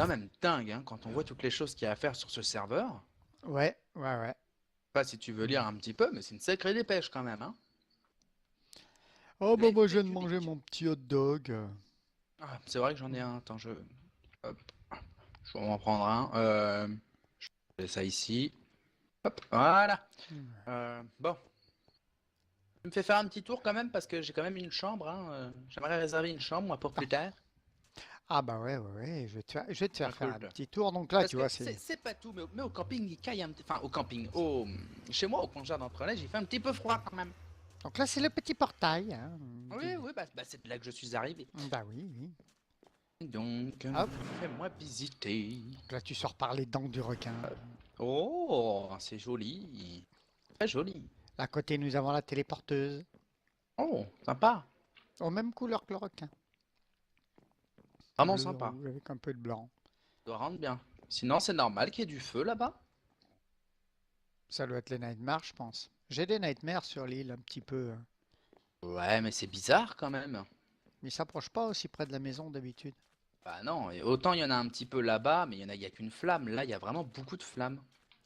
même dingue, hein, quand on voit toutes les choses qu'il y a à faire sur ce serveur. Ouais, ouais, ouais. Pas si tu veux lire un petit peu, mais c'est une sacrée dépêche quand même, hein. Oh bah moi je Mètres viens de manger cubiques. mon petit hot dog. Ah, c'est vrai que j'en ai un. Attends, hop, je vais en prendre un. Je mets ça ici. Hop, voilà. Bon, tu me fais faire un petit tour quand même parce que j'ai quand même une chambre, hein. J'aimerais réserver une chambre, moi, pour plus tard. Ah bah ouais, ouais, ouais, je vais te faire Ah, faire cool. un petit tour. Donc là, Parce tu que vois, c'est c'est... c'est pas tout, mais au camping, il caille un petit. Enfin, au camping, chez moi, au congé d'entre-neige, il fait un petit peu froid quand même. Donc là, c'est le petit portail, hein. Oui, oui, bah, c'est de là que je suis arrivé. Bah oui, oui. Donc, Hop, fais-moi visiter. donc là tu sors par les dents du requin. Oh, c'est joli. Très joli. À côté, nous avons la téléporteuse. Oh, sympa. Aux mêmes couleurs que le requin. Vraiment Bleu, sympa. rouge avec un peu de blanc. Ça doit rendre bien. Sinon, c'est normal qu'il y ait du feu là-bas. Ça doit être les nightmares, je pense. J'ai des nightmares sur l'île, un petit peu. Ouais, mais c'est bizarre quand même. Mais ils s'approchent pas aussi près de la maison d'habitude. Bah non, et autant il y en a un petit peu là-bas, mais il y a qu'une flamme. Là, il y a vraiment beaucoup de flammes.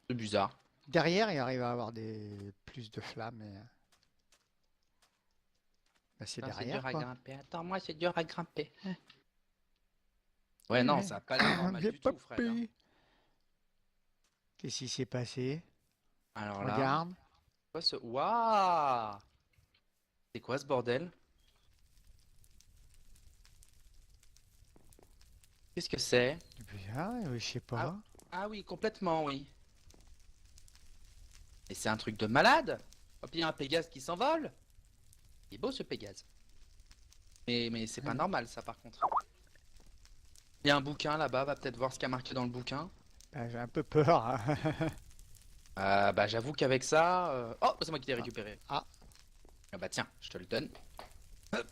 C'est bizarre. Derrière, il arrive à avoir plus de flammes. Bah, c'est Putain, c'est derrière, dur à quoi. grimper. Attends, moi, c'est dur à grimper. Ouais, non, Eh, ça a pas l'air normal viens du tout, Fred, hein. papy. Qu'est-ce qui s'est passé? Alors là, Regarde. quoi ce... Waouh! C'est quoi ce bordel? Qu'est-ce que c'est? Ah, je sais Ah, pas. ah oui, complètement, oui. Et c'est un truc de malade! Hop, il y a un Pégase qui s'envole! Il est beau ce Pégase. Mais c'est pas Ouais. normal ça par contre. Il y a un bouquin là-bas, va peut-être voir ce qu'il y a marqué dans le bouquin. Bah, j'ai un peu peur, hein. Bah j'avoue qu'avec ça... Oh, c'est moi qui l'ai Ah, récupéré. ah, Ah bah tiens, je te le donne. Hop.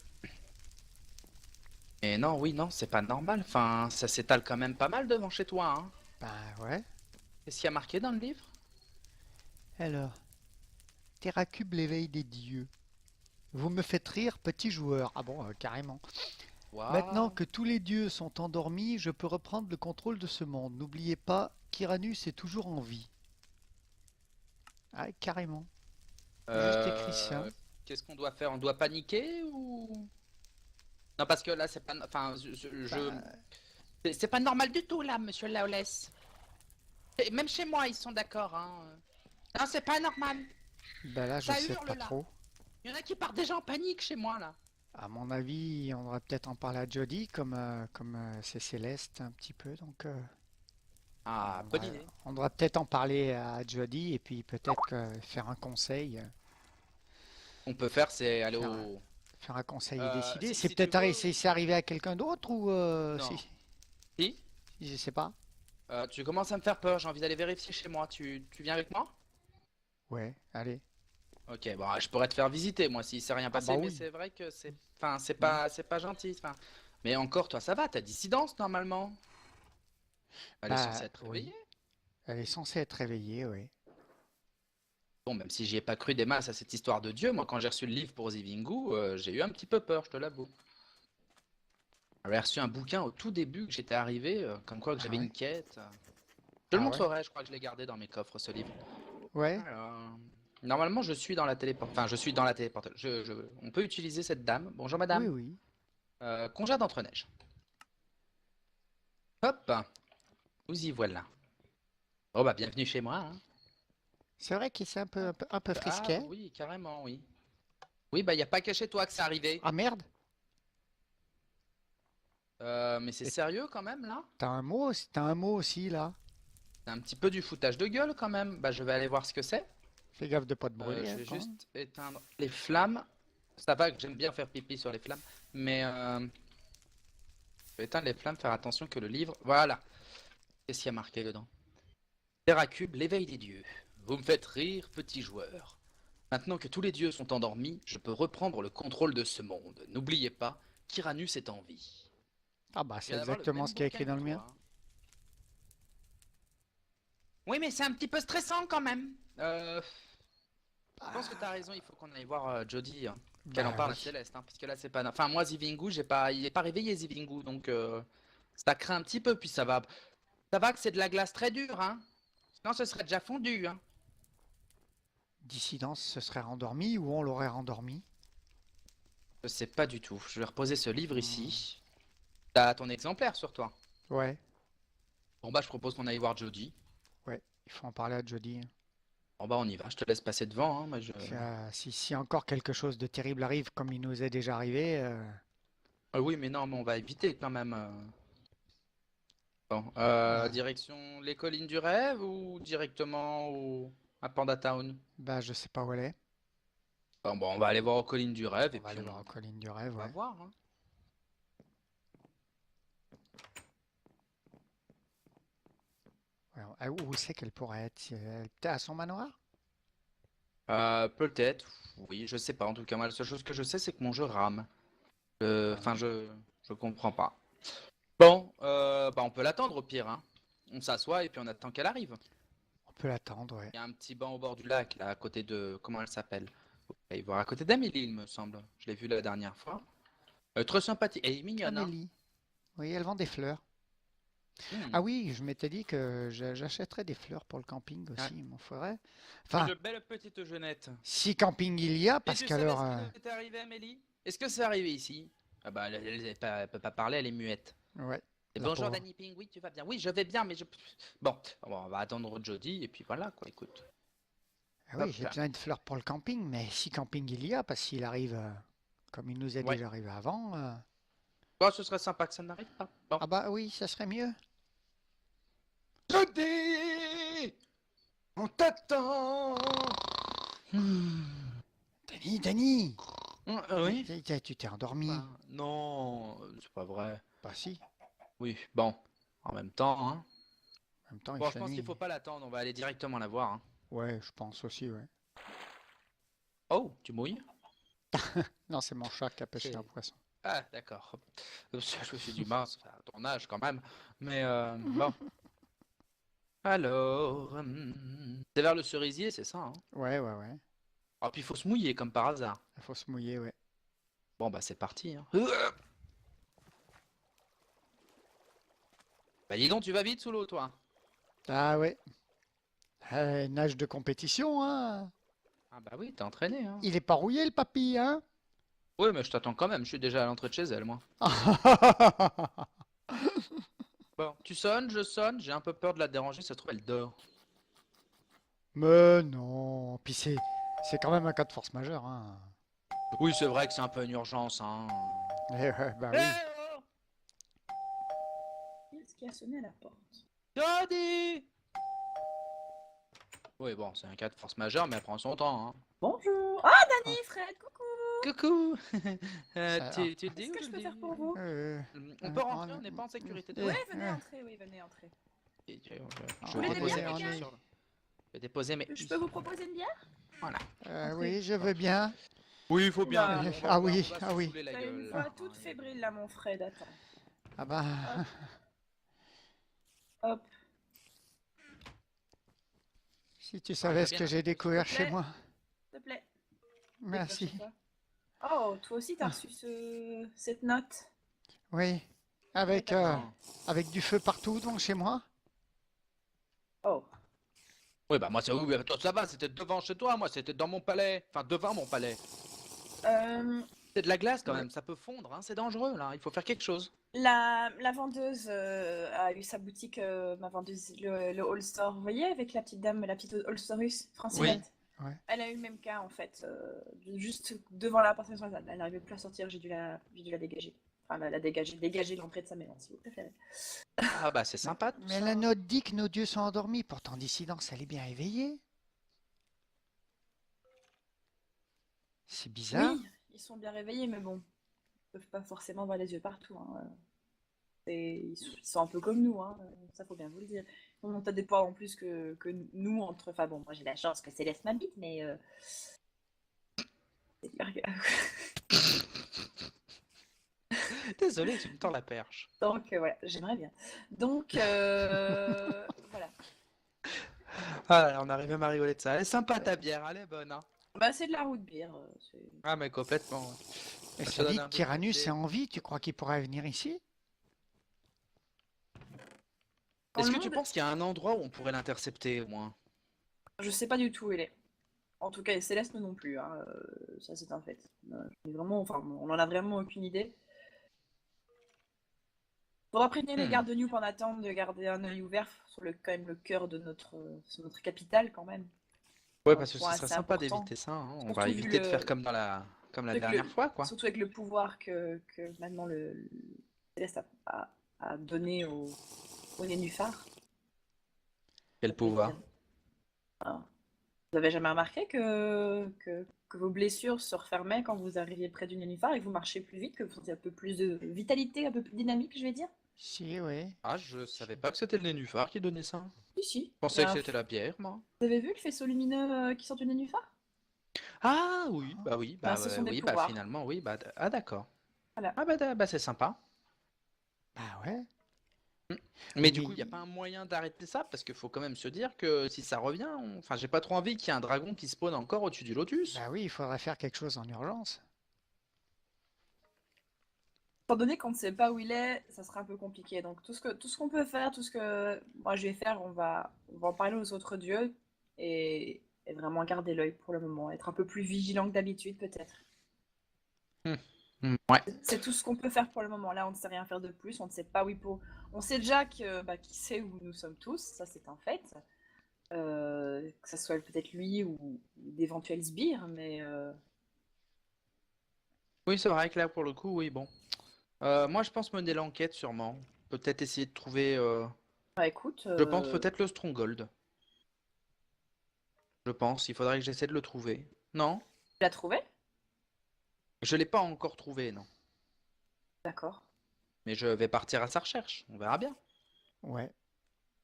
Et non, oui, non, c'est pas normal. Enfin, ça s'étale quand même pas mal devant chez toi, hein. bah ouais. Qu'est-ce qu'il y a marqué dans le livre? Alors, Terracube, l'éveil des dieux. Vous me faites rire, petit joueur. Ah bon, carrément. Maintenant Waouh! que tous les dieux sont endormis, je peux reprendre le contrôle de ce monde. N'oubliez pas, Kyranus est toujours en vie. Ah, carrément. Juste écrit ça. Qu'est-ce qu'on doit faire? On doit paniquer ou... Non, parce que là, c'est pas... Enfin, Bah, c'est pas normal du tout, là, monsieur Laolès. Et même chez moi, ils sont d'accord, hein. Non, c'est pas normal. bah là, je Ça sais hurle, pas là. trop. Il y en a qui partent déjà en panique chez moi, là. À mon avis, on devrait peut-être en parler à Jody, comme c'est Céleste un petit peu. Donc, Ah, bonne idée. on devrait peut-être en parler à Jody et puis peut-être faire un conseil, On peut faire, c'est aller faire un, au... faire un conseil et décider. C'est Si tu peut-être veux... c'est arrivé à quelqu'un d'autre ou Non. Si? je sais pas. Tu commences à me faire peur, j'ai envie d'aller vérifier chez moi. Tu viens avec moi? Ouais, allez. Ok, bon, je pourrais te faire visiter, moi, s'il s'est rien Ah bah passé, mais oui. c'est vrai que c'est... Enfin, Hmm. c'est pas gentil, enfin... Mais encore, toi, ça va, t'as dissidence, normalement. Elle est censée Bah être réveillée. oui. Elle est censée être réveillée, oui. Bon, même si j'y ai pas cru des masses à cette histoire de Dieu, moi, quand j'ai reçu le livre pour Zivingu, j'ai eu un petit peu peur, je te l'avoue. J'avais reçu un bouquin au tout début que j'étais arrivé, comme quoi que Ah j'avais ouais. une quête. Je le Ah ouais. montrerai, je crois que je l'ai gardé dans mes coffres, ce livre. Ouais. Alors, normalement, je suis dans la téléport... Enfin, je suis dans la téléportation. On peut utiliser cette dame. Bonjour, Oui, madame. oui. Congé d'entre-neige. Hop, nous y voilà. Oh, bah, bienvenue chez moi, hein. C'est vrai qu'il c'est un peu Ah, frisquet. oui, carrément, oui. Oui, bah, y a pas que chez toi que c'est arrivé. Ah merde. Mais c'est Et sérieux quand même, là? t'as un mot aussi là. C'est un petit peu du foutage de gueule quand même. Bah, je vais aller voir ce que c'est. Fais gaffe de pas te brûler, Je hein, vais quand même. juste éteindre les flammes. Ça va que j'aime bien faire pipi sur les flammes. Mais je vais éteindre les flammes, faire attention que le livre... Voilà. Qu'est-ce qu'il y a marqué dedans? Terracube, l'éveil des dieux. Vous me faites rire, petit joueur. Maintenant que tous les dieux sont endormis, je peux reprendre le contrôle de ce monde. N'oubliez pas, Kyranus est en vie. Ah bah Je c'est viens d'avoir le exactement même ce qui est bouquin écrit que dans le mien. toi, hein. Oui, mais c'est un petit peu stressant quand même. Je pense que t'as raison, il faut qu'on aille voir Jodie, hein, qu'elle en Bah parle à oui. Céleste, hein, parce que là c'est pas... Enfin moi Zivingu, j'ai pas... il est pas réveillé Zivingu, donc Ça craint un petit peu, puis ça va. Ça va que c'est de la glace très dure, hein. Sinon, ce serait déjà fondu, hein. Dissidence se serait rendormi ou on l'aurait rendormi? Je sais pas du tout. Je vais reposer ce livre Hmm. ici. T'as ton exemplaire sur toi. Ouais, Bon bah je propose qu'on aille voir Jody. ouais, il faut en parler à Jody. Bon bah on y va, je te laisse passer devant, hein. Moi je. Si encore quelque chose de terrible arrive comme il nous est déjà arrivé, Ah oui mais non mais on va éviter quand même. Bon, euh, direction les collines du rêve ou directement à Panda Town? bah je sais pas où elle est. Bon, on va aller voir aux collines du rêve On et va puis aller voir aux collines du rêve, on va ouais. voir, hein. Ouais, où c'est qu'elle pourrait être? Peut-être à son manoir? Peut-être, oui, je sais pas. En tout cas, moi la seule chose que je sais c'est que mon jeu rame. Enfin je comprends pas. Bon, bah on peut l'attendre au pire, hein. On s'assoit et puis on attend qu'elle arrive. On peut l'attendre, ouais. Il y a un petit banc au bord du lac, là, à côté de... Comment elle s'appelle? Faut aller voir à côté d'Amélie, il me semble. Je l'ai vue la dernière fois. Trop sympathique. Elle est mignonne, hein? Amélie. Oui, elle vend des fleurs. Hmm. Ah oui, je m'étais dit que j'achèterais des fleurs pour le camping Ouais. aussi, il m'en faudrait. Enfin, Une belle petite jeunette. si camping il y a, Et parce tu savais qu'alors... ce qui nous était arrivé, Amélie? Est-ce que c'est arrivé ici? Ah bah, elle peut pas parler, elle est muette. ouais, Et la bonjour, pauvre. Danny Ping, oui, tu vas bien? Oui, je vais bien, mais je... Bon, on va attendre Jody, et puis voilà, quoi, écoute. Ah oui, Hop j'ai là. besoin de fleurs pour le camping, mais si camping il y a, parce qu'il arrive, comme il nous est Ouais. déjà arrivé avant... Bon, ce serait sympa que ça n'arrive pas. Bon. Ah bah oui, ça serait mieux. Jody! On t'attend! Dani, Dani! Oui? Tu t'es endormi. Bah, non, c'est pas vrai. Bah si, Oui, bon, en même temps, hein. en même temps il Bon, je fait pense qu'il nuit. faut pas l'attendre, on va aller directement la voir, hein. Ouais, je pense aussi, ouais. Oh, tu mouilles? Non, c'est mon chat qui a pêché un C'est- poisson. Ah, d'accord. Je me suis dit, mince, enfin, à ton âge quand même. Mais bon. Alors, c'est vers le cerisier, c'est ça, hein? Ouais, ouais, ouais. Ah, puis il faut se mouiller comme par hasard. Il faut se mouiller, ouais. Bon, bah c'est parti, hein. Bah dis donc, tu vas vite sous l'eau, toi. Ah ouais. Nage de compétition, hein. Ah bah oui, t'es entraîné, hein. Il est pas rouillé, le papy, hein. Oui, mais je t'attends quand même, je suis déjà à l'entrée de chez elle, moi. Bon, tu sonnes, je sonne, j'ai un peu peur de la déranger, ça se trouve, elle dort. Mais non. Puis c'est quand même un cas de force majeure, hein. Oui, c'est vrai que c'est un peu une urgence, hein. Bah Eh oui. oh, Qui est-ce qui a sonné à la porte? Jody! Oui, bon, c'est un cas de force majeure, mais elle prend son temps, hein. Bonjour! Ah, Dani, Fred, coucou! Coucou! Ça, Tu le dis Qu'est-ce ou que je je le peux dis? faire pour vous? On peut rentrer, on- on n'est pas en sécurité Eh, de Oui, rentrer. venez eh, entrer, oui, venez entrer. Je on vais voulez des déposer bières, mes on pieds est- sur le... Je vais déposer mes... Je peux vous proposer une bière? Voilà. Entrez. oui, je veux bien. Oui, il faut bien. Oula. Ah oui, on va ah se oui. saouler la T'as une gueule, voix là, toute hein. fébrile là, mon Fred, attends. Ah bah, Hop, hop, si tu savais ce bien que un j'ai peu, découvert s'il te chez plaît. moi. s'il te plaît. Merci. Décroche ça. Oh, toi aussi t'as reçu cette note? Oui, Oui, avec, d'accord. Non. avec du feu partout, donc chez moi. Oh, Oui, bah moi, oui, toi, ça va, c'était devant chez toi, moi, c'était dans mon palais. Enfin, devant mon palais. euh, C'est de la glace quand Ouais. même, ça peut fondre, hein, c'est dangereux, là. Il faut faire quelque chose. la vendeuse a eu sa boutique, ma vendeuse, le All Store, vous voyez, avec la petite dame, la petite All Storus, Francinette. Ouais. Elle a eu le même cas en fait, juste devant la porte, elle n'arrivait plus à sortir, j'ai dû la dégager. Enfin, la dégager l'entrée de sa maison, si vous préférez. Ah bah c'est sympa tout Mais ça. la note dit que nos dieux sont endormis. Pourtant, Dissidence, elle est bien éveillée. C'est bizarre. Oui, ils sont bien réveillés, mais bon, ils peuvent pas forcément avoir les yeux partout, hein. Ils sont un peu comme nous, hein. Ça faut bien vous le dire. On a des poids en plus que nous, entre... Enfin bon, moi j'ai la chance que Céleste m'habite, mais... c'est clair que- Désolé, tu me tends la perche. Donc voilà, j'aimerais bien. Donc voilà. Ah là, on arrive même à rigoler de ça. Elle est sympa ta bière, elle est bonne, hein. Bah c'est de la route bière. Ah mais complètement. Ouais. Et Ça te ça donne dit un que peu de Tyrannus côté. est en vie. Tu crois qu'il pourrait venir ici? Quand Est-ce le que tu monde- penses qu'il y a un endroit où on pourrait l'intercepter au moins? Je sais pas du tout où il est. En tout cas, et Céleste non plus, hein, ça c'est un fait. Vraiment, enfin, on en a vraiment aucune idée. Faudra prévenir les Hmm. gardes de New en attendant de garder un œil ouvert sur quand même le cœur de sur notre capitale quand même. Ouais, Un parce que point ce serait assez sympa important. d'éviter ça, hein. On va Surtout vu éviter de faire le, comme la avec dernière fois, quoi. surtout avec le pouvoir que maintenant le Céleste a donné au Nénuphar. Quel Ça peut être pouvoir. bien. Voilà. Vous avez jamais remarqué que vos blessures se refermaient quand vous arriviez près du Nénuphar et que vous marchiez plus vite, que vous sentiez un peu plus de vitalité, un peu plus dynamique, je vais dire? Si, oui. Ah, je savais pas que c'était le nénuphar qui donnait ça. Si, si. Je pensais que c'était la bière, moi. Vous avez vu le faisceau lumineux qui sort du Nénuphar? Ah oui, Ben, ce sont des oui, bah pouvoirs. finalement, oui, ah d'accord. Voilà. Ah bah c'est sympa. Bah ouais. Mais Oui, du mais coup, il n'y a pas un moyen d'arrêter ça, parce qu'il faut quand même se dire que si ça revient, enfin, j'ai pas trop envie qu'il y ait un dragon qui spawn encore au-dessus du lotus. bah oui, il faudrait faire quelque chose en urgence. Étant donné qu'on ne sait pas où il est, ça sera un peu compliqué. Donc tout ce qu'on peut faire, tout ce que moi je vais faire, on va en parler aux autres dieux et vraiment garder l'œil pour le moment. Être un peu plus vigilant que d'habitude peut-être. Hmm. Ouais. C'est tout ce qu'on peut faire pour le moment. Là, on ne sait rien faire de plus. On ne sait pas où il faut. On sait déjà qui sait où nous sommes tous. Ça, c'est un fait. Que ce soit peut-être lui ou d'éventuels sbires, mais Oui, c'est vrai que là, pour le coup, oui, bon. Moi, je pense mener l'enquête, sûrement. Peut-être essayer de trouver, bah, écoute, je pense peut-être le Stronghold. Je pense, il faudrait que j'essaie de le trouver. Non? tu l'as trouvé? Je l'ai pas encore trouvé, non. D'accord. Mais je vais partir à sa recherche, on verra bien. Ouais.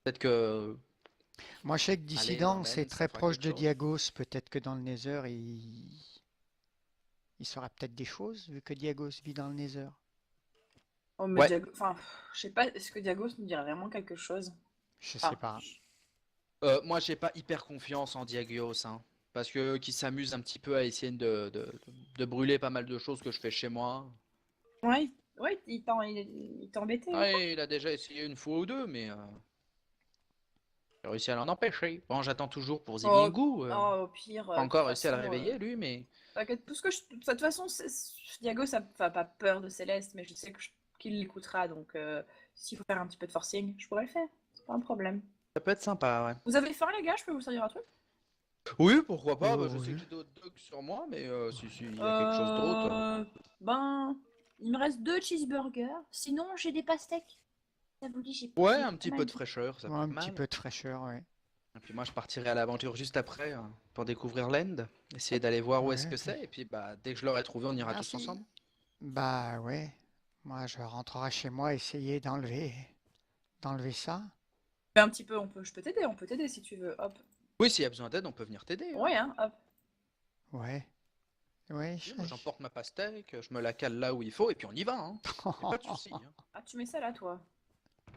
Peut-être que, Moi, je sais que allez, Dissident, c'est Norman, ça très fera proche quelque de chose. Diagos. Peut-être que dans le Nether, il saura peut-être des choses, vu que Diagos vit dans le Nether. Oh, mais Ouais, Enfin, je sais pas, est-ce que Diagos nous dirait vraiment quelque chose? Je sais Ah, pas. moi j'ai pas hyper confiance en Diagios, hein, parce que qui s'amuse un petit peu à essayer de brûler pas mal de choses que je fais chez moi. ouais, ouais, il t'a embêté ou quoi? Ouais, il a déjà essayé une fois ou deux, mais j'ai réussi à l'en empêcher. Bon, j'attends toujours pour Oh, Zimingu, au pire, pas de toute encore réussi à le façon, réveiller lui, mais t'inquiète, tout ce que de toute façon, Diago, ça me fait pas peur de Céleste, mais je sais qu'il l'écoutera, donc s'il faut faire un petit peu de forcing, je pourrais le faire, c'est pas un problème. ça peut être sympa, ouais. Vous avez faim, les gars? Je peux vous servir un truc? Oui, pourquoi pas, bah, je sais Oui. que j'ai d'autres dogs sur moi, mais si il y a quelque chose d'autre. Euh, ben, il me reste 2 cheeseburgers, sinon j'ai des pastèques. Ça vous dit, Ouais, j'ai un pas petit peu mal de de... fraîcheur, ça Ouais, fait un de petit mal. peu de fraîcheur, ouais. Et puis moi, je partirai à l'aventure juste après pour découvrir l'End, essayer d'aller voir où est-ce Ouais. que c'est, et puis bah dès que je l'aurai trouvé, on ira tous Merci. ensemble. Bah ouais. Moi, je rentrerai chez moi essayer d'enlever ça. Mais un petit peu, je peux t'aider, on peut t'aider si tu veux, hop. Oui, s'il y a besoin d'aide, on peut venir t'aider, hein. Ouais, hein, hop. Ouais. Ouais. Oui, moi j'emporte ma pastèque, je me la cale là où il faut, et puis on y va, hein. Y a pas de souci, hein. Ah, tu mets ça là, toi.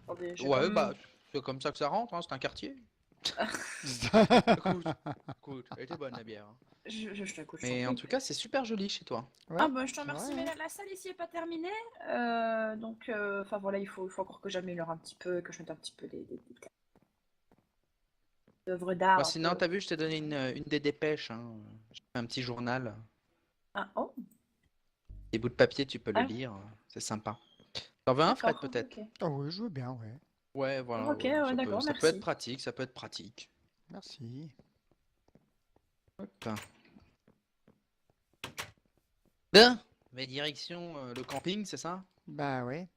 Attendez, j'ai Ouais, comme... bah c'est comme ça que ça rentre, hein, c'est un quartier. Écoute, écoute, elle était bonne la bière, hein. Je t'écoute, je t'en Mais en prie. tout cas, c'est super joli chez toi. Ah Ouais, bah je te c'est remercie, vrai, mais hein. la salle ici est pas terminée. Donc, enfin voilà, il faut encore que j'améliore un petit peu, que je mette un petit peu des œuvres d'art Bon, un sinon, peu. t'as vu, je t'ai donné une des dépêches, hein. J'ai fait un petit journal. Ah, oh, Des bouts de papier, tu peux le ah, lire, c'est sympa. T'en veux un, Fred, d'accord, peut-être? ok. Ah oui, je veux bien, ouais. Ouais, voilà, Ok, ouais, ouais, d'accord, ça peut être merci. pratique, ça peut être pratique. Merci. Hop. Bien, mais direction le camping, c'est ça? Bah ouais.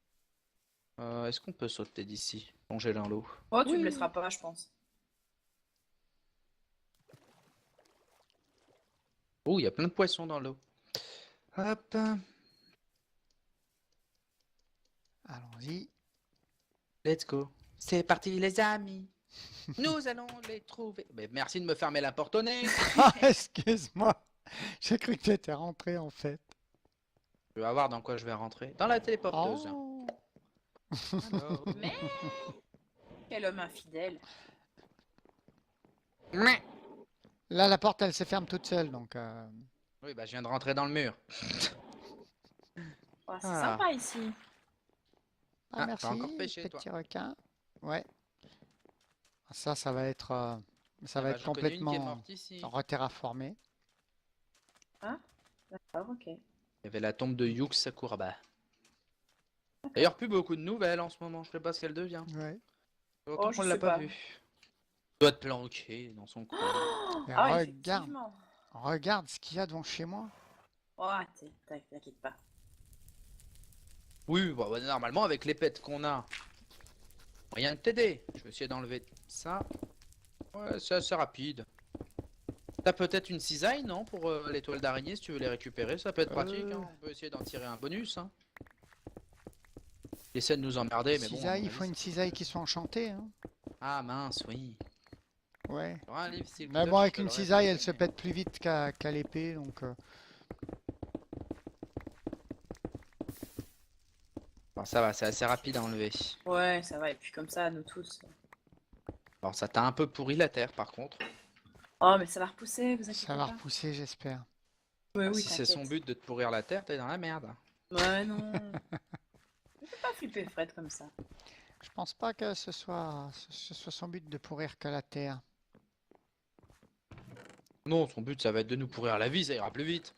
Est-ce qu'on peut sauter d'ici? Plonger dans l'eau. Oh, tu me Oui. laisseras pas, je pense. Oh, il y a plein de poissons dans l'eau. Hop. Allons-y. Let's go. C'est parti, les amis. Nous allons les trouver. Mais merci de me fermer la porte au nez. Ah, excuse-moi. J'ai cru que tu étais rentré en fait. Je vais voir dans quoi je vais rentrer. Dans la téléporteuse. Oh. Alors. Mais quel homme infidèle. Là, la porte, elle se ferme toute seule, donc. Oui, bah je viens de rentrer dans le mur. Oh, c'est Ah, sympa ici. Ah, t'as encore merci, pêché, toi. petit requin. Ouais. Ça va être, ça Ah va bah, être j'en connais une qui est complètement morte ici. reterraformé. Ah, d'accord, ok. Il y avait la tombe de Yux Sakuraba. D'ailleurs, plus beaucoup de nouvelles en ce moment. Je sais pas ce qu'elle devient. Ouais. Longtemps Oh, je qu'on l'a sais pas pas. vue. Doit être planqué dans son coin. Et Ah, regarde, effectivement. regarde ce qu'il y a devant chez moi. Oh, t'inquiète pas. Oui, bah, normalement, avec les pets qu'on a, rien de t'aider. Je vais essayer d'enlever ça. Ouais, c'est assez rapide. T'as peut-être une cisaille, non, pour les toiles d'araignée, si tu veux les récupérer. Ça peut être pratique, hein. On peut essayer d'en tirer un bonus, hein. Il essaie de nous emmerder, mais bon, à Cisaille, mon il avis, faut une cisaille qui soit enchantée, hein. Ah mince, oui. Ouais. Il y aura un livre Silk Mais bon, Touch, je avec te une l'aurais cisaille, elle montré, se mais- pète plus vite qu'à l'épée, donc Bon, ça va, c'est assez rapide à enlever. Ouais, ça va. Et puis comme ça, nous tous. Bon, ça t'a un peu pourri la terre, par contre. Oh, mais ça va repousser, vous ça inquiétez va pas. repousser, j'espère. Ouais, Ah, oui, si c'est son t'inquiète. but de te pourrir la terre, t'es dans la merde. Ouais, non. Ne fais pas flipper Fred comme ça. Je pense pas que ce soit son but de pourrir que la terre. Non, son but, ça va être de nous pourrir la vie, ça ira plus vite.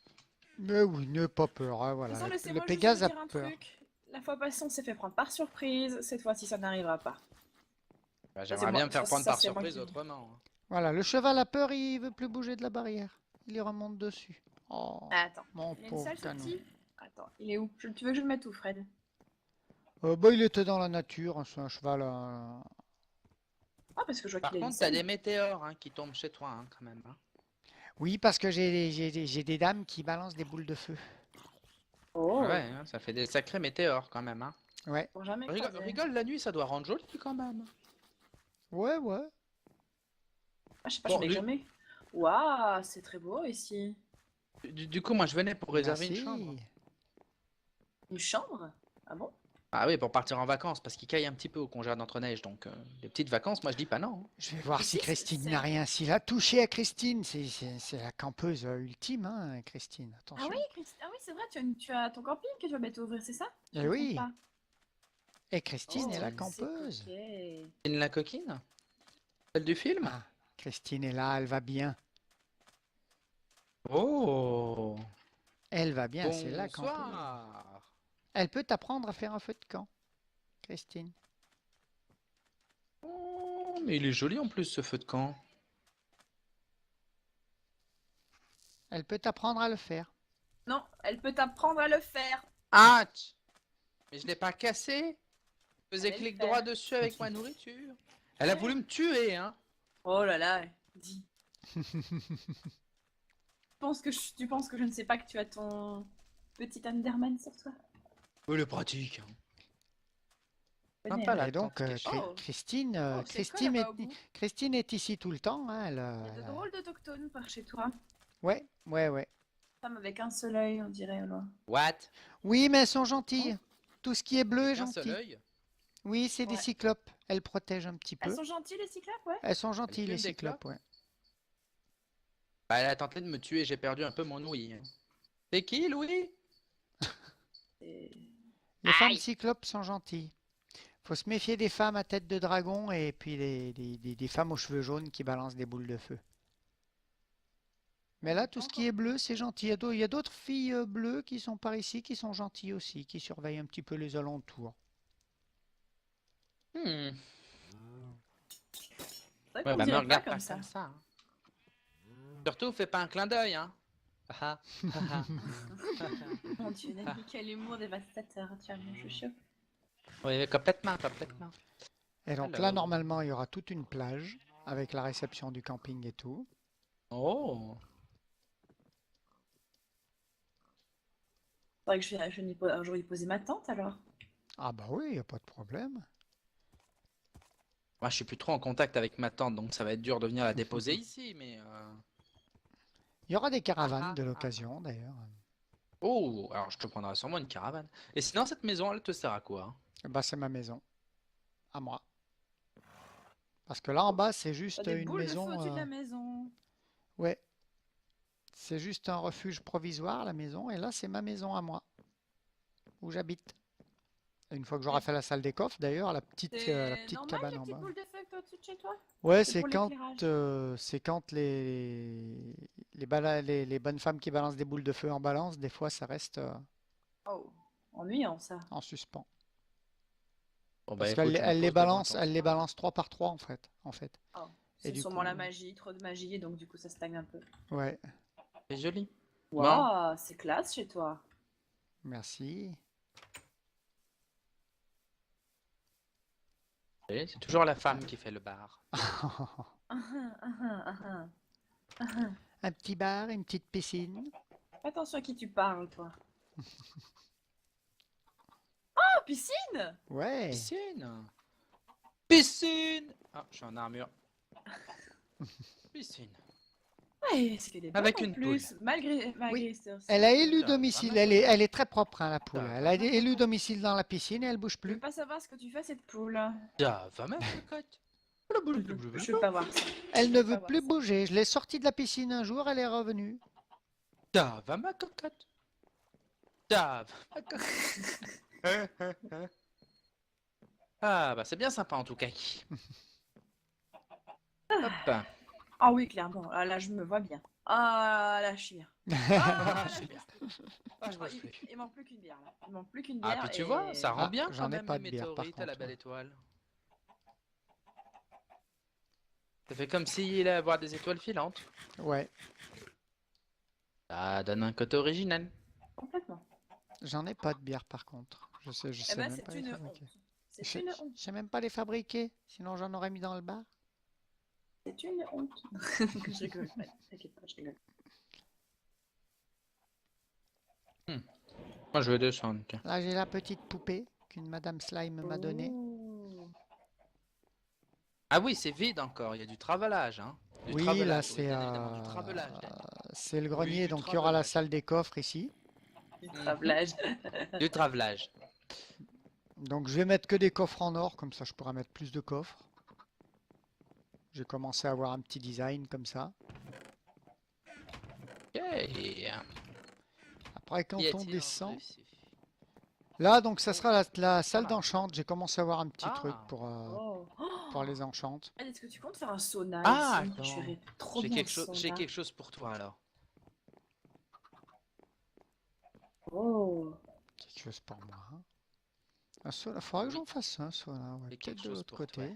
Mais oui, n'aie pas peur, hein, De toute voilà. façon, Le laissez-moi juste Pégase vous a dire un peur. truc. La fois passée, on s'est fait prendre par surprise. Cette fois-ci, ça n'arrivera pas. Bah, Ça, c'est j'aimerais moi. bien me faire Ça, prendre ça, par c'est moi surprise qui. autrement, hein. Voilà, le cheval a peur, il veut plus bouger de la barrière. Il y remonte dessus. Oh, Ah, attends. mon Il y a une pauvre salle, ce canon. petit. Attends, il est où? Tu veux que je le mette où, Fred? Bah, il était dans la nature, hein, c'est un cheval. Ah, parce que je vois Par qu'il a une contre, t'as selle. des météores hein, qui tombent chez toi, hein, quand même, hein. Oui, parce que j'ai des dames qui balancent des boules de feu. Oh, Ouais, hein, ça fait des sacrés météores, quand même, hein. Ouais, pour jamais Rigole, croiser. rigole la nuit, ça doit rendre joli, quand même. ouais, ouais. Ah, je sais pas, je Bon, l'ai jamais. Waouh, c'est très beau ici. du coup, moi, je venais pour réserver une chambre. Merci. Une chambre? Ah bon? Ah oui, pour partir en vacances, parce qu'il caille un petit peu au congé d'entre-neige, donc les petites vacances, moi, je dis pas non, hein. Je vais voir si Ici, Christine n'a rien. S'il a touché à Christine, c'est la campeuse ultime, hein, Christine. Ah oui, Attention. Ah oui, c'est vrai, tu as ton camping que tu vas bientôt ouvrir, c'est ça? Je Eh me trompe oui, pas. et Christine est la Oh, c'est campeuse. coquet. La coquine? Celle du film? Ah, Christine est là, elle va bien. Oh! Elle va bien, c'est la campeuse. Bonsoir! Elle peut t'apprendre à faire un feu de camp, Christine. Oh, mais il est joli en plus, ce feu de camp. Elle peut t'apprendre à le faire. Non, elle peut t'apprendre à le faire. Ah! Mais je l'ai pas cassé! Je faisais Allez le clic faire. droit dessus avec ma nourriture. Elle a voulu me tuer, hein! Oh là là, dis. Tu penses que je ne sais pas que tu as ton petit Underman sur toi? Oh, le pratique, hein. Venez, Sympa, hein. la Et donc, tente cachée. Oh. Christine, Oh, c'est quoi là-bas au bout? Christine est ici tout le temps, hein, Il y a de drôles d'autochtones par chez toi. Ouais, ouais, ouais. Femme avec un seul œil, on dirait. Alors. What? Oui, mais elles sont gentilles. Tout ce qui est bleu est Qu'un seul gentil. œil? Oui, c'est des Ouais. cyclopes. Elles protègent un petit Elles peu. sont gentilles les cyclopes, ouais? Elles sont gentilles, fument les des cyclopes, clopes? ouais. Bah, elle a tenté de me tuer, j'ai perdu un peu mon ouïe. C'est qui, Louis? Et- Les femmes Aïe. cyclopes sont gentilles. Faut se méfier des femmes à tête de dragon et puis des femmes aux cheveux jaunes qui balancent des boules de feu. Mais là, tout ce qui est bleu, c'est gentil. Il y a d'autres filles bleues qui sont par ici, qui sont gentilles aussi, qui surveillent un petit peu les alentours. Hmm. C'est vrai Ouais, qu'on bah me dirait pas regarde comme pas ça. comme ça, hein. Surtout, fais pas un clin d'œil, hein. Ah, ah. Mon Dieu, Nani, quel humour dévastateur, tu as mon chouchou. Oui, complètement, complètement. Et donc là, Alors. normalement, il y aura toute une plage avec la réception du camping et tout. Oh. Faudrait que un jour y poser ma tante alors. Ah bah oui, il n'y a pas de problème. Moi, je suis plus trop en contact avec ma tante, donc ça va être dur de venir la déposer ici, mais... Il y aura des caravanes Ah, de ah, l'occasion d'ailleurs. Oh, alors je te prendrai sûrement une caravane. Et sinon, cette maison, elle te sert à quoi, hein? Bah c'est ma maison, à moi. Parce que là en bas, c'est T'as juste des une boules de feu maison. au-dessus de la maison. Ouais, c'est juste un refuge provisoire, la maison. Et là, c'est ma maison à moi, où j'habite. Une fois que j'aurai fait la salle des coffres, d'ailleurs, la C'est petite normal cabane les en petites bas. boules de feu que t'as au-dessus de chez toi? Ouais, C'est pour l'éclairage. c'est quand les bonnes femmes qui balancent des boules de feu en balance, des fois ça reste Oh, ennuyant ça. en suspens. Bon bah Parce écoute, je me pose devant ton elle les spa. balance 3 par 3 en fait. Oh. Et C'est du sûrement la coup, magie, trop de magie, et donc du coup ça stagne un peu. ouais, C'est joli. Bon, Waouh, c'est classe chez toi. merci. et c'est toujours la femme qui fait le bar. Ah, ah, ah, ah, ah. Un petit bar, une petite piscine. Fais attention à qui tu parles, toi. Oh, piscine! Ouais, Piscine. Piscine. Ah, je suis en armure. Piscine. Ouais, c'est qu'elle est bonne Avec en une plus, malgré ce- elle a élu Ça, domicile. vraiment. Elle est très propre, hein, la poule. Ça, Elle a vraiment. élu domicile dans la piscine et elle bouge Je veux plus. pas savoir ce que tu fais cette poule. Ça va ma cocotte. Je veux pas voir ça. Elle ne veux veut pas plus voir ça. bouger. Je l'ai sortie de la piscine un jour, elle est revenue. Ça va ma cocotte. Ça va ma cocotte. Ah bah c'est bien sympa en tout cas. Hop. Ah oui, clairement. Ah, là, je me vois bien. Ah, là, je suis bien. Ah, je suis bien. Ah, je Oh, vois plus. il manque plus qu'une bière, là. Il manque plus qu'une Ah bière puis tu et... vois, ça rend Ah, bien j'en quand ai même pas les de bière, par météorites à la contre, belle là. étoile. Ça fait comme s'il allait avoir des étoiles filantes. Ouais, Ça donne un côté original. Complètement. j'en ai pas de bière, par contre. Je Eh sais ben, même c'est pas les une fabriquer. honte. C'est une honte. Je sais même pas les fabriquer. Sinon, j'en aurais mis dans le bar. C'est une honte. Je rigole. Ouais, t'inquiète pas, je rigole. Moi je vais descendre. Tiens. Là, j'ai la petite poupée qu'une Madame Slime m'a donnée. Ouh. Ah oui, c'est vide encore, il y a du travelage, hein. Du Oui, travelage, là, oui, bien évidemment, du travelage, Dani. c'est le Oui, grenier, du donc il y aura la travelage. salle des coffres ici. Du travelage. Du travelage. Donc, je vais mettre que des coffres en or, comme ça, je pourrai mettre plus de coffres. J'ai commencé à avoir un petit design comme ça. Ok. Après, quand Y on a-t-il descend, dessus là, donc ça sera la salle d'enchant. J'ai commencé à avoir un petit truc Ah. Oh. pour les enchantes. Est-ce que tu comptes faire un sauna Ah, ici? attends. Je ferais trop J'ai bien quelque le chose, j'ai sauna. quelque chose pour toi alors. Oh. Quelque chose pour moi. Hein. Un sauna, faudrait que Oui. j'en fasse un sauna, ouais. J'ai Peut-être quelque de chose l'autre pour toi. côté.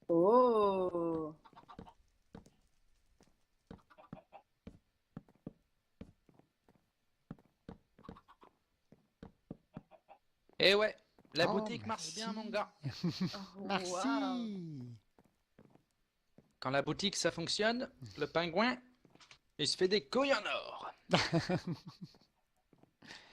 Oh. Eh ouais, la Oh, boutique marche bien, mon merci. gars. Oh, Merci. waouh. Quand la boutique ça fonctionne, le pingouin, il se fait des couilles en or.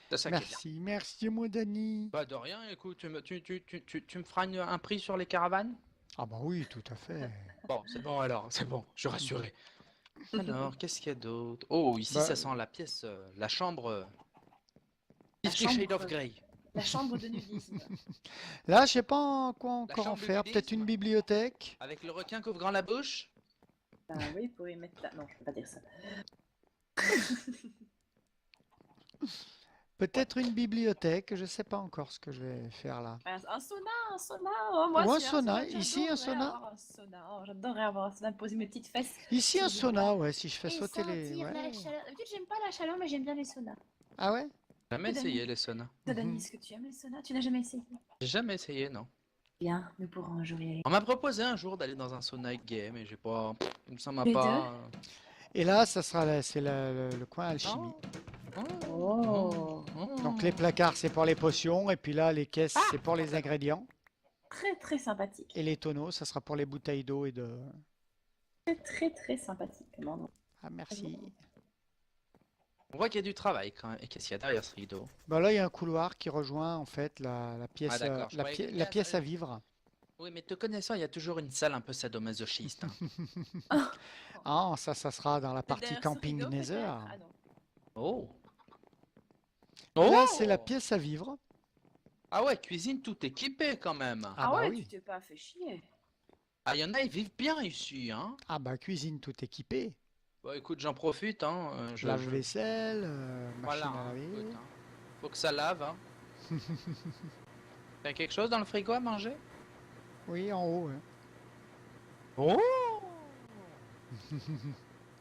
C'est ça qui est bien. Merci, merci mon Dani. Bah de rien, écoute, tu me feras un prix sur les caravanes? Ah bah oui, tout à fait. Bon, c'est bon alors, c'est bon, je suis rassuré. Alors, qu'est-ce qu'il y a d'autre? Oh, ici Bah, ça sent la pièce, la chambre La 50 Shades of chambre, Grey. la chambre de nudisme. là, je sais pas quoi La encore en chambre de faire. Peut-être une nudisme bibliothèque. avec le requin qui ouvre grand la bouche. Ah oui, pour y mettre là. Non, je peux pas dire ça. Peut-être une bibliothèque. Je sais pas encore ce que je vais faire là. Un sauna, un sauna. Oh, moi Ou un aussi, sauna. j'adorerais Ici, un sauna. avoir un sauna. Oh, j'adorerais avoir un sauna, poser mes petites fesses. Ici, un sur du sauna, bois ouais. Si je fais et sauter les. sentir la Ouais. chaleur. D'habitude, j'aime pas la chaleur, mais j'aime bien les saunas. Ah ouais? Jamais Dani. essayé les saunas. Toi, Dani, Mhm. est-ce que tu aimes les saunas? Tu n'as jamais essayé? J'ai jamais essayé, non. Bien, nous pourrons un jour y aller. On m'a proposé un jour d'aller dans un sauna gay, mais j'ai pas. Ça m'a Les pas. Et là, ça sera c'est le coin alchimie. Non. Oh. Donc les placards, c'est pour les potions. Et puis là, les caisses, c'est pour les ingrédients. Très, très sympathique. Et les tonneaux, ça sera pour les bouteilles d'eau et de. Très, très, très sympathique. Non. Ah, merci. On voit qu'il y a du travail quand même. Et qu'est-ce qu'il y a derrière ce rideau? Bah là, il y a un couloir qui rejoint en fait la pièce, Ah, d'accord, je croyais que la le pièce gaz- à vivre. Oui, mais te connaissant, il y a toujours une salle un peu sadomasochiste. Hein. Ah, ça sera dans la C'est partie derrière ce camping rideau, Nether. peut-être? Ah non. Oh. Là, Oh. c'est la pièce à vivre. Ah ouais, cuisine tout équipé quand même. Ah Ah bah ouais, oui. tu t'es pas fait chier. Ah, il y en a, ils vivent bien ici, hein. Ah bah cuisine tout équipée. Bon, écoute, j'en profite, hein. Lave-vaisselle, Voilà, machine à hein, laver. écoute, hein. Faut que ça lave, hein. T'as quelque chose dans le frigo à manger? Oui, en haut. Hein. Oh!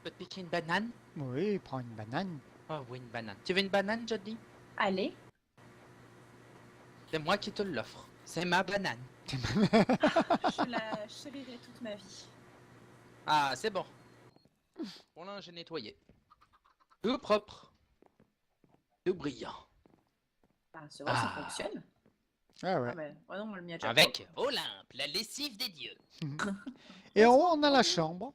Peux te piquer une banane? Oui, prends une banane. Oh oui, une banane. Tu veux une banane, Jody? Allez. C'est moi qui te l'offre. C'est ma banane. Je la chérirai toute ma vie. Ah, c'est bon. Pour l'instant, j'ai nettoyé. Tout propre. Tout brillant. Ah, c'est vrai, ça Ah. fonctionne. Ah ouais. Ah, mais ouais, non, on le met à déjà Avec Olympe, la lessive des dieux. Et en haut, on a la chambre.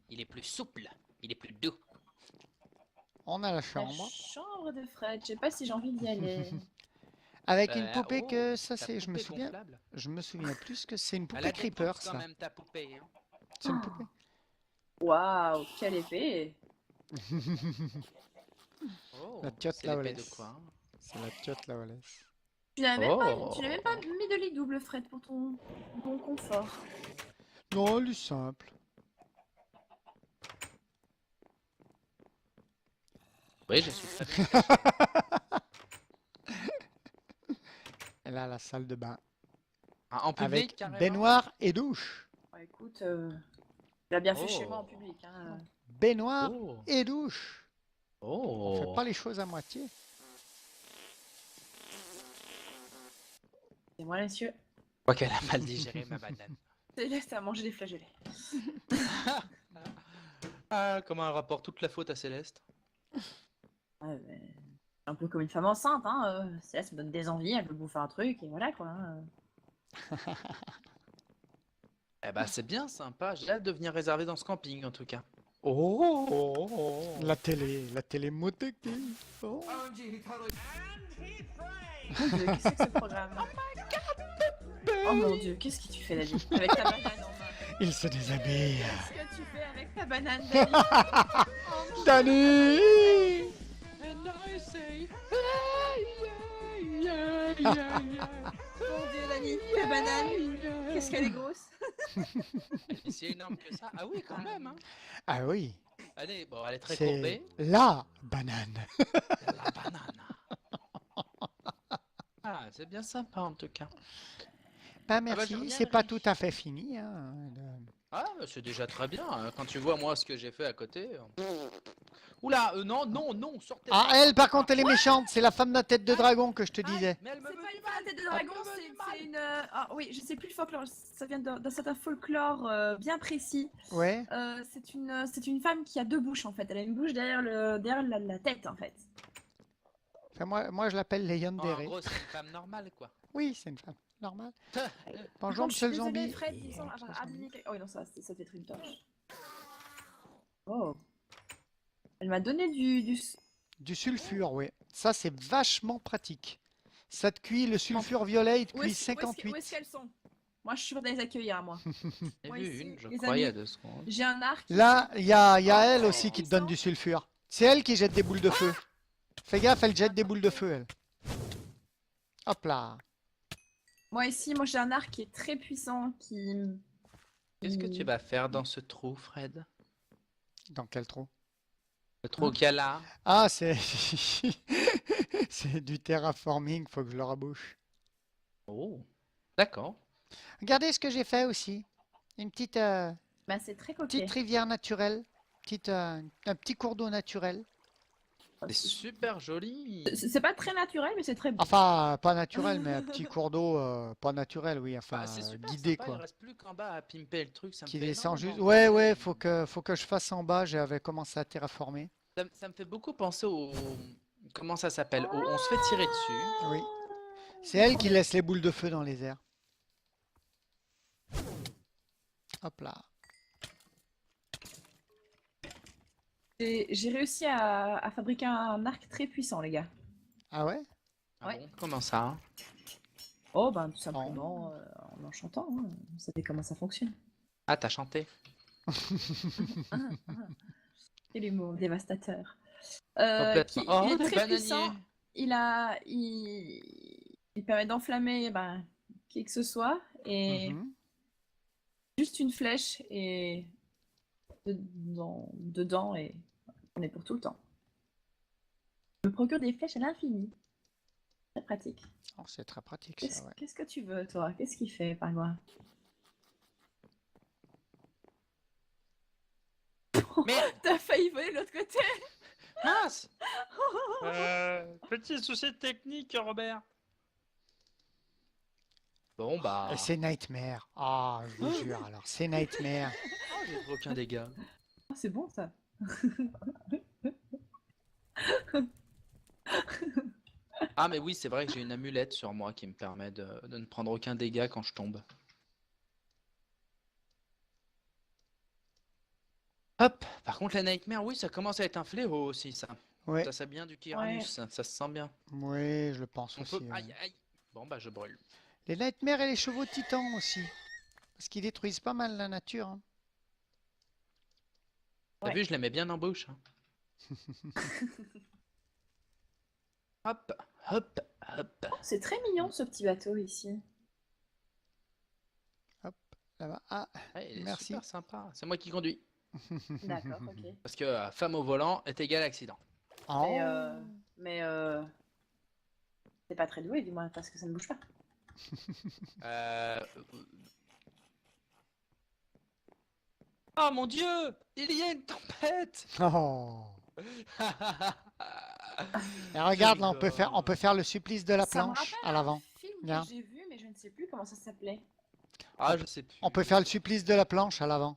Il est plus souple. Il est plus doux. On a la La chambre. chambre de Fred, je sais pas si j'ai envie d'y aller. Avec une poupée oh, que ça ta c'est. Je me poupée souviens. gonflable. Je me souviens plus que c'est une Elle poupée a des creeper pouces quand ça. même, ta poupée. Hein. C'est une poupée. Waouh, quelle épée! Oh, La tiote c'est l'épée de Laolace. quoi? C'est la tiote Laolace. Tu n'as même, Oh. tu n'as même pas mis de lit double, Fred, pour ton confort. Non, elle est simple. Oui, je suis très bien. Elle a la salle de bain. Ah, en public, Avec carrément? baignoire et douche. Ouais, écoute, il a bien fait chez moi en Oh. public. Hein. Baignoire Oh. et douche. On fait Oh. pas les choses à moitié. C'est moi, messieurs. Je crois qu'elle a mal digéré ma banane. Céleste a mangé des flageolets. Ah, comment elle rapporte toute la faute à Céleste? Ouais, mais... Un peu comme une femme enceinte, hein. Céleste me donne des envies, elle veut bouffer un truc, et voilà quoi. Hein. Eh ben, c'est bien sympa. J'ai hâte de venir réserver dans ce camping, en tout cas. Oh. La télé motoquée. Oh. Mon Dieu, qu'est-ce que c'est que ce programme? Oh mon Dieu, qu'est-ce que tu fais, David? Avec ta banane en main. Il se déshabille. Qu'est-ce que tu fais avec ta banane, David? Oh, mon Dani. And I say, Dieu, Dani, ta banane, qu'est-ce qu'elle est grosse? Et c'est énorme que ça. Ah oui, quand même. Hein. Ah oui. Allez, bon, elle est très C'est courbée. la banane. La banane. Ah, c'est bien sympa en tout cas. Bah bah, merci, je reviens, c'est pas Marie. tout à fait fini. Hein. Ah, bah, c'est déjà très bien. Hein. Quand tu vois moi ce que j'ai fait à côté. Oula, non, non, non, sortez. Ah, elle, par contre, elle est méchante. C'est la femme de la tête de dragon que je te disais. Mais elle me C'est veut pas du une femme à mal. tête de dragon, Elle me veut du mal. c'est une. Ah oui, je sais plus le folklore, ça vient d'un certain folklore bien précis. Ouais. C'est une femme qui a deux bouches en fait. Elle a une bouche derrière, derrière la tête en fait. Enfin, moi, je l'appelle les En Yandere. gros, c'est une femme normale quoi. Oui, c'est une femme normale. Par Bonjour, contre, je suis monsieur le désolée, zombie. Fred, il semble avoir abîmé quelque- Oh oui, non, ça doit être une torche. Oh. Elle m'a donné du... Du sulfure, oui. Ça, c'est vachement pratique. Ça te cuit le sulfure violet, il te Où cuit est-ce 58. qu'elles sont? Moi, je suis sûre d'aller les accueillir, moi. J'ai Moi, vu ici, une, je les crois, il y a amis. 2 secondes. J'ai un arc. Là, il y a Oh, elle aussi qui te donne du sulfure. C'est elle qui jette des boules de feu. Fais gaffe, elle jette des boules de feu, elle. Hop là. Moi, ici, moi, j'ai un arc qui est très puissant, qui... Qu'est-ce que tu vas faire dans ce trou, Fred? Dans quel trou? Le trou qu'il y a là? Ah, c'est... c'est du terraforming, faut que je le rabouche. Oh, d'accord. Regardez ce que j'ai fait aussi. Une petite, Bah, c'est très coquet. petite rivière naturelle. Un petit cours d'eau naturel. C'est super joli. C'est pas très naturel, mais c'est très beau. Enfin, pas naturel, mais un petit cours d'eau, pas naturel, oui. Enfin, Ah, c'est super guidé, sympa, quoi. il reste plus qu'en bas à pimper le truc, ça me Qui fait descend juste. énormément Ouais, penser. ouais, faut que je fasse en bas. J'avais commencé à terraformer. Ça me fait beaucoup penser au... Comment ça s'appelle? On se fait tirer dessus. Oui. C'est elle qui laisse les boules de feu dans les airs. Hop là. J'ai réussi à fabriquer un arc très puissant, les gars. Ah ouais? Ah Ouais. bon, comment ça? Hein. Oh, ben tout simplement en chantant. Hein. Vous savez comment ça fonctionne. Ah, t'as chanté? Quel humour dévastateur. Complètement. Il Oh, est des très bananiers. puissant. Il permet d'enflammer ben, qui que ce soit. et Mhm. juste une flèche et dedans et on est pour tout le temps. Je me procure des flèches à l'infini. Très pratique. Oh, c'est très pratique ça, ouais. Qu'est-ce que tu veux, toi? Qu'est-ce qu'il fait, Pingouin? Merde! T'as failli voler de l'autre côté! Mince! Petit souci technique, Robert. Bon, Et bah. c'est Nightmare. Ah, je vous jure, alors, c'est Nightmare. Oh, j'ai pris aucun dégât. Ah, c'est bon, ça. Ah, mais oui, c'est vrai que j'ai une amulette sur moi qui me permet de ne prendre aucun dégât quand je tombe. Hop! Par contre, la Nightmare, oui, ça commence à être un fléau aussi, ça. Ouais, Ça bien du Tyrannus, ça se sent bien. ouais, je le pense On aussi. peut. Aïe, Ouais. aïe! Bon, bah, je brûle. Les Nightmares et les chevaux de titan aussi. Parce qu'ils détruisent pas mal la nature, hein. T'as Ouais. vu, je la mets bien en bouche. Hein. Hop, hop, hop. Oh, c'est très mignon, ce petit bateau ici. Là-bas. Ah, Ouais, il est merci. super sympa. C'est moi qui conduis. D'accord, ok. Parce que femme au volant est égal accident. Mais, Oh. mais c'est pas très doué, du moins, parce que ça ne bouge pas. Euh... Oh mon Dieu! Il y a une tempête! Oh. Et regarde, Je là, on peut faire le supplice de la Ça me planche rappelle à l'avant. un film que Regarde. j'ai vu, mais je ne sais plus comment ça s'appelait. Ah, je sais plus. On peut faire le supplice de la planche à l'avant.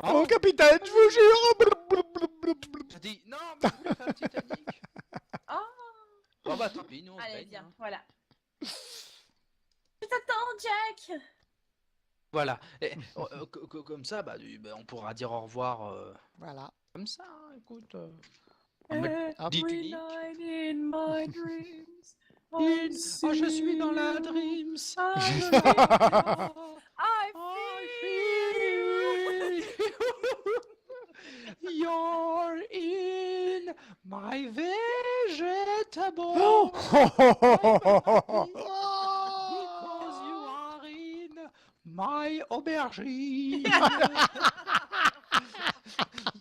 Oh, Oh, capitaine, je vous jure. je dis non, mais je voulais faire le Titanic. Ah, Bon bah tant pis, nous on se allez, baigne. viens, Hein. voilà. Je t'attends, Jack! Voilà. Et, comme ça, on pourra dire au revoir Voilà. comme ça. Hein, écoute. En mode Every Titanic. night in my dreams, Oh, I je suis dans la see you. Dreams. I feel you. You're in my vegetable. Oh. Because you are in my aubergine.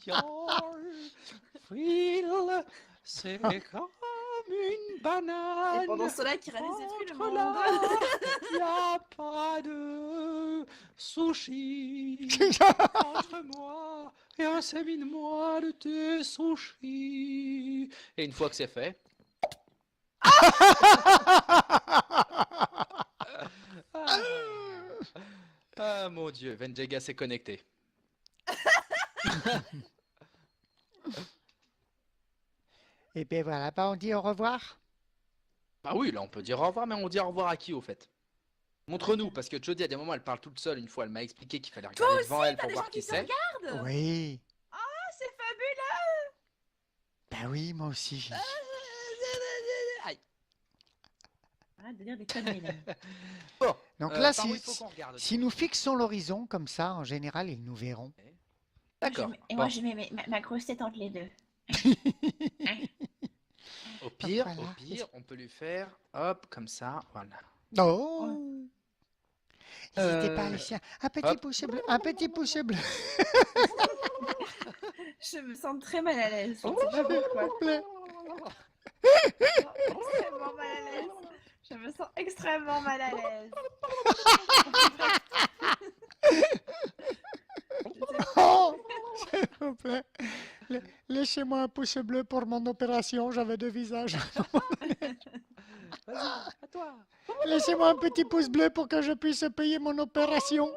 Your feel, c'est comme une banane. Et pendant cela qui réalise détruit le Entre monde. là, y a pas de sushi. Entre moi et insémine-moi de tes sushis. Et une fois que c'est fait. Ah mon Dieu, Venjega s'est connecté. Et bien voilà, bah on dit au revoir. Bah oui, là on peut dire au revoir, mais on dit au revoir à qui au fait? Montre-nous, parce que Jodie à des moments elle parle toute seule. Une fois elle m'a expliqué qu'il fallait Toi regarder aussi, devant elle t'as pour des voir gens qui qui te c'est. regardent. Oui. Ah, c'est fabuleux. Bah oui, moi aussi, Gigi. Aïe. Arrête de dire des conneries là. Bon, Donc là, par où il si, faut qu'on regarde. si nous fixons l'horizon comme ça, en général, ils nous verront. D'accord. Et moi, je mets ma grosse tête entre les deux. Au pire, Voilà. on peut lui faire hop comme ça, voilà. Oh. N'hésitez pas à laisser un petit hop. pouce bleu, un petit pouce bleu. Je me sens très mal à l'aise. Je ne sais pas pourquoi. Bleu. Extrêmement mal à l'aise. Je me sens extrêmement mal à l'aise. Oh, s'il vous plaît. Laissez-moi un pouce bleu pour mon opération, j'avais deux visages. Vas-y, à toi. Laissez-moi un petit pouce bleu pour que je puisse payer mon opération.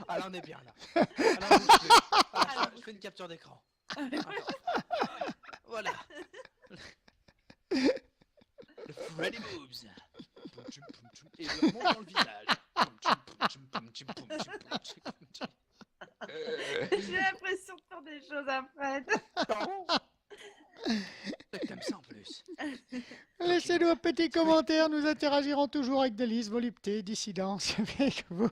Ah là on est bien là. Ah, là, on bouge plus. Ah, je fais une capture d'écran. Attends. Voilà. Le Freddy Moves. Et il remonte dans le visage. J'ai l'impression de faire des choses à Fred. T'aimes ça en plus. Laissez-nous un petit commentaire, nous interagirons toujours avec délices, volupté, dissidence avec vous.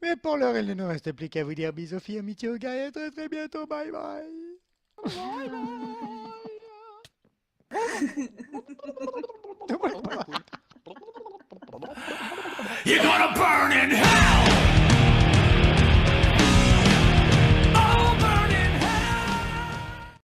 Mais pour l'heure, il ne nous reste plus qu'à vous dire bisous, filles, amitié aux gars, et à très très bientôt, bye bye. Ouais, voilà. You're gonna burn in hell!